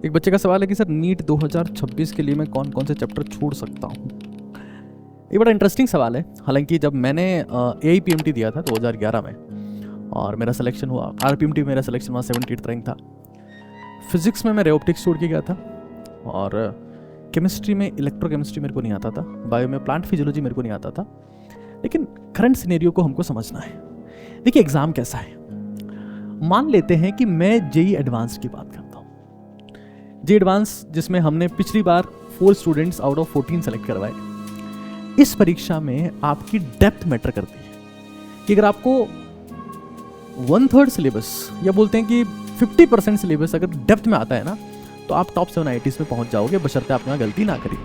एक बच्चे का सवाल है कि सर नीट 2026 के लिए मैं कौन कौन से चैप्टर छोड़ सकता हूँ। ये बड़ा इंटरेस्टिंग सवाल है। हालांकि जब मैंने AIPMT दिया था 2011 में और मेरा सिलेक्शन हुआ, RPMT मेरा सिलेक्शन हुआ, 78th रैंक था। फिजिक्स में मैं रे ऑप्टिक्स छोड़ के गया था और केमिस्ट्री में इलेक्ट्रोकेमिस्ट्री मेरे को नहीं आता था, बायो में प्लांट फिजियोलॉजी मेरे को नहीं आता था। लेकिन करंट सिनेरियो को हमको समझना है। देखिए एग्जाम कैसा है, मान लेते हैं कि मैं JEE एडवांस की बात करता हूँ। JEE एडवांस जिसमें हमने पिछली बार 4 स्टूडेंट्स आउट ऑफ 14 सेलेक्ट करवाए। इस परीक्षा में आपकी डेप्थ मैटर करती है कि अगर आपको 1/3 सिलेबस या बोलते हैं कि 50% सिलेबस अगर डेप्थ में आता है ना, तो आप टॉप 7 IITs में पहुंच जाओगे, बशर्ते आपने गलती ना करी।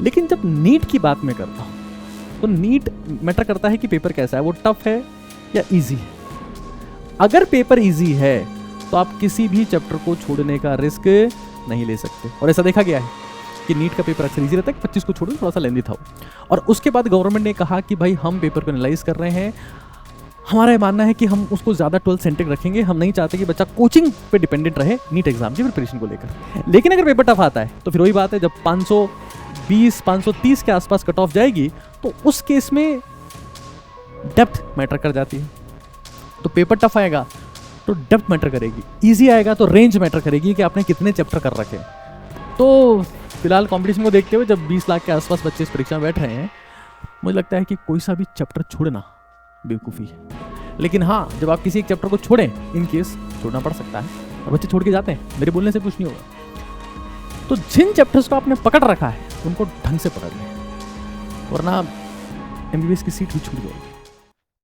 लेकिन जब नीट की बात मैं करता हूं तो नीट मैटर करता है कि पेपर कैसा है, वो टफ है या इजी है। अगर पेपर इजी है तो आप किसी भी चैप्टर को छोड़ने का रिस्क नहीं ले सकते। और ऐसा देखा गया है कि नीट का पेपर अक्सर इजी रहता है, 25 को छोड़ो, थोड़ा सा लेंदी था वो। और उसके बाद गवर्नमेंट ने कहा कि भाई हम पेपर को एनालाइज कर रहे हैं, हमारा ये मानना है कि हम उसको ज़्यादा 12 सेंट्रिक रखेंगे, हम नहीं चाहते कि बच्चा कोचिंग पे डिपेंडेंट रहे नीट एग्जाम की प्रिपरेशन को लेकर। लेकिन अगर पेपर टफ आता है तो फिर वही बात है, जब 520 530 के आसपास कट ऑफ जाएगी तो उस केस में डेप्थ मैटर कर जाती है। तो पेपर टफ आएगा तो डेप्थ मैटर करेगी, ईजी आएगा तो रेंज मैटर करेगी कि आपने कितने चैप्टर कर रखे। तो फिलहाल कंपटीशन को देखते हुए जब 20 लाख के आसपास बच्चे इस परीक्षा में बैठ रहे हैं, मुझे लगता है कि कोई सा भी चैप्टर छोड़ना बेवकूफ़ी है। लेकिन हाँ, जब आप किसी एक चैप्टर को छोड़ें, इन केस छोड़ना पड़ सकता है और बच्चे छोड़ के जाते हैं, मेरे बोलने से कुछ नहीं होगा। तो जिन चैप्टर्स को आपने पकड़ रखा है उनको ढंग से पकड़ लें, वरना MBBS की सीट भी छूट जाएगी।